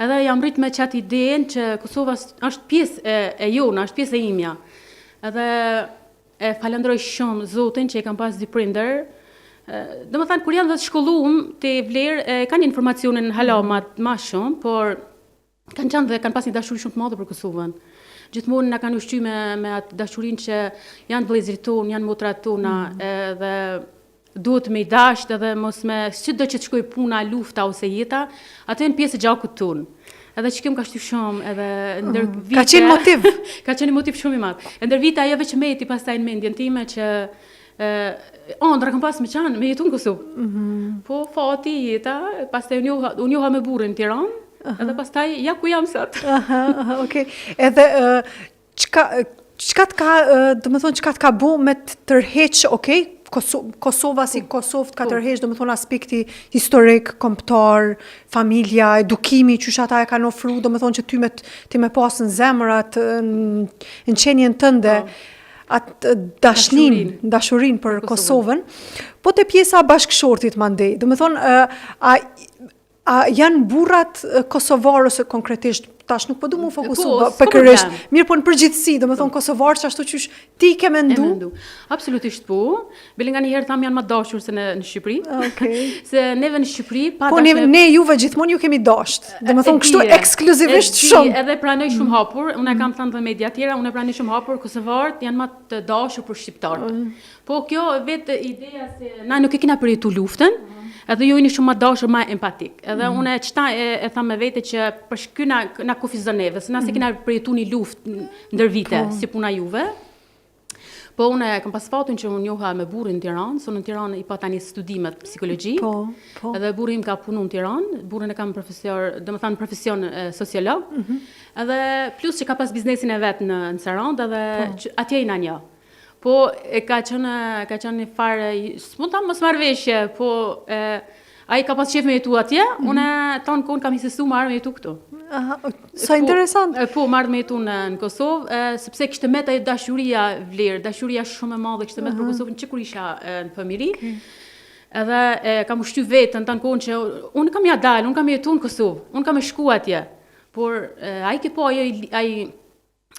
Edhe jam rrit me qatë idenë që Kosova është pjesë e jona, është pjesë e imja. Edhe e falenderoj shumë Zotin që e kam pas dy prindër. Domethënë kur janë dhe të shkolluar te Vlerë, kanë informacionin hala ma shumë, por kanë qenë dhe kanë pas një dashuri shumë të madhe për Kosovën. Gjithmonë na kanë ushqyer me atë dashurinë që janë vëllezërit tonë, janë motrat tona, dhe duhet me i dasht edhe mos me çdo që të shkoj puna, lufta ose jeta, atë janë pjesë e gjakut tonë. Edhe që ka shtyp shumë, edhe ndër vite... Ka qenë motiv. Ka qenë motiv shumë i madh. E ndër vite ajo veç meti pastaj në mendjen time që ëndra kam pas me qanë, me jetu në Kosovë. Po fati, jeta, pastaj unë njoha me burrin në Tiranë, edhe pastaj ja ku jam sot. Okej. Edhe çka të ka, domethënë çka të ka bu me të tërheq, okej? Kosova si Kosovë ka tërheq, domethënë aspekti historik, kombëtar, familja, edukimi, qysh ata e kanë ofruar, domethënë që ti me pas në zemër atë në qenien tënde, atë dashurinë për Kosovën. Po te pjesa bashkëshortit mandej, domethënë a janë burrat kosovar ose konkretisht tash nuk po du mu fokusu pikërisht. Mirë, po në përgjithësi, domethënë kosovar që ashtu qysh ti ke mendu? Absolutisht po. Bile nga njëherë tham janë më dashur se në Shqipëri. Okej. Se neve në Shqipëri pa po ne juve gjithmonë ju kemi dasht. Domethënë kështu ekskluzivisht shumë. Edhe pranoj shumë hapur. Unë kam thënë dhe media tjera, unë pranoj shumë hapur kosovarët janë më të dashur për shqiptarët. Po kjo vetë ideja se na nuk e kena përjetu luftën. Edhe ju jeni shumë më dashur, më empatik. Edhe unë çta e tham me vete që për shky na kufizon neve, se na se kena përjetuar një luftë ndër vite si puna juve. Po unë kam pas fatin që unë njoha me burrin në Tiranë, se në Tiranë i pa tani studimet psikologji. Po. Edhe burri im ka punu në Tiranë, burrin e kam domethënë profesion sociolog. Edhe plus që ka pas biznesin e vet në Sarandë edhe atje i nanja. Po e ka qenë një farë, s'mund ta mos marrëveshje, po ai ka pas qef me jetu atje, unë tonë kohën kam insistuar me arë me jetu këtu. Sa interesant. Po marrë me jetu në Kosovë, sepse kishte met ajo dashuria Vlerë, dashuria shumë e madhe kishte met për Kosovën që kur isha në familji. Edhe kam ushty vetën tonë kohën që unë kam ja dalë, unë kam jetu në Kosovë, unë kam shku atje. Por ai ke po ai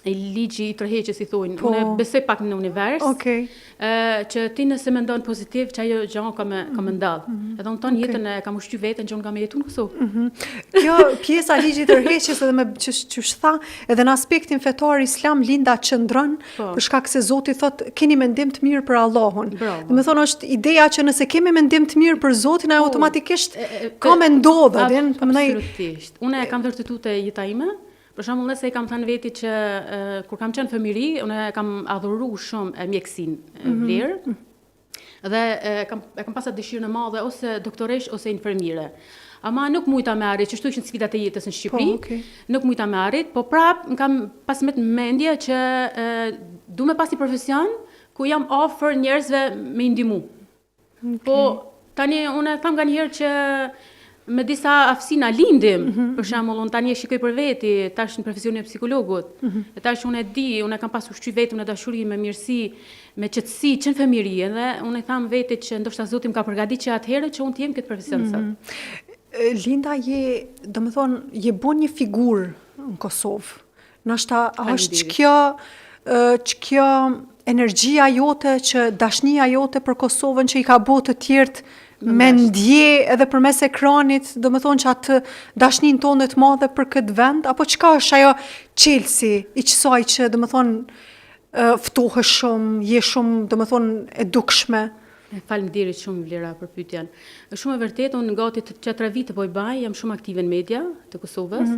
ligji i tërheqjes si thonë, unë besoj pak në univers, që ti nëse mendon pozitiv, që ajo gjë ka me ndodh. Edhe unë tonë jetën kam ushty veten që unë kam jetu në Kosovë. Kjo pjesa e ligjit të tërheqjes edhe me që tha, edhe në aspektin fetar islam linda qëndron, për shkak se Zoti thot keni mendim të mirë për Allahun. Domethënë është ideja që nëse kemi mendim të mirë për Zotin, ajo automatikisht ka me ndodhë. Absolutisht. Unë e kam vërtetuar te jeta ime. Për shembull, nëse i kam thënë veti që kur kam qenë fëmijëri, unë kam adhuruar shumë mjekësinë Vlerë. Dhe e kam pasur dëshirën e madhe ose doktoresh ose infermiere. Ama nuk mujta me arrit, që shtu ishin sfidat e jetës në Shqipëri. Nuk mujta me arrit, po prap më kam pas me mendje që du me pas një profesion ku jam afër njerëzve me ndihmu. Po tani unë tham nganjëherë që me disa aftësina lindim, për shembull, unë tani e shikoj për veti, tash në profesionin e psikologut. Tash unë e di, unë kam pasur ushqy vetëm në dashuri, me mirësi, me qetësi, që në fëmijëri, dhe unë i tham vetit që ndoshta Zoti më ka përgatitur që atëherë që unë të jem këtë profesion sot. Linda, domethënë, je bën një figurë në Kosovë. Ndoshta është kjo energjia jote, që dashnia jote për Kosovën që i ka bërë të tjerët me ndje edhe përmes ekranit, domethënë që atë dashnin tonë të madhe për këtë vend, apo çka është ajo çelësi i kësaj që domethënë ftohesh shumë, je shumë domethënë e dukshme? Faleminderit shumë Vlera për pyetjen. Është shumë e vërtetë, unë gati që 3 vite po i baj, jam shumë aktive në media të Kosovës.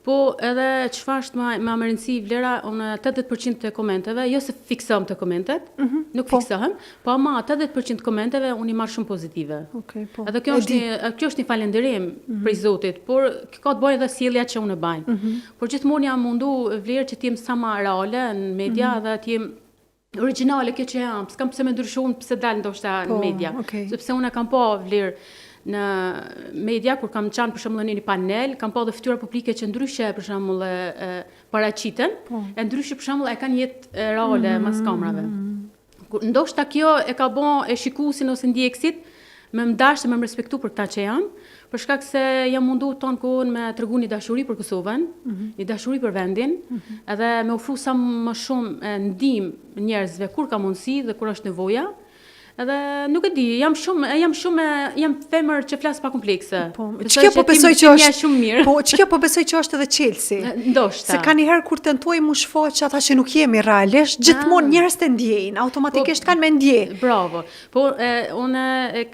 Po edhe çfarë është më më rëndësi Vlera, unë 80% të komenteve, jo se fiksohem të komentet, nuk fiksohem, po ama 80% të komenteve unë i marr shumë pozitive. Edhe kjo është një falënderim prej Zotit, por ka të bëjë edhe sjellja që unë e baj. Por gjithmonë jam mundu Vlerë që të jem sa më reale në media dhe të jem origjinale kjo që jam, s'kam pse më ndryshuar pse dal ndoshta në media, sepse unë kam pa Vlerë në media, kur kam qanë për shembull në një panel, kam pa dhe fytyra publike që ndryshe për shembull paraqiten, e ndryshe për shembull e kanë jetë reale mas kamerave. Ndoshta kjo e ka bën e shikuesin ose ndjekësit me më dashur, me më respektu për këta që janë, për shkak se jam mundu tonë kohën me tregu një dashuri për Kosovën, një dashuri për vendin, edhe me ofru sa më shumë ndihmë njerëzve kur ka mundësi dhe kur është nevoja. Edhe nuk e di, jam femër që flas pa komplekse. Po, ç'kjo po besoj që është shumë mirë. Po, ç'kjo po besoj që është edhe Chelsea. Ndoshta. Se ka një herë kur tentoj mu shfaq ata që nuk jemi realisht, gjithmonë njerëz të ndjejnë, automatikisht kanë me ndje. Bravo. Po unë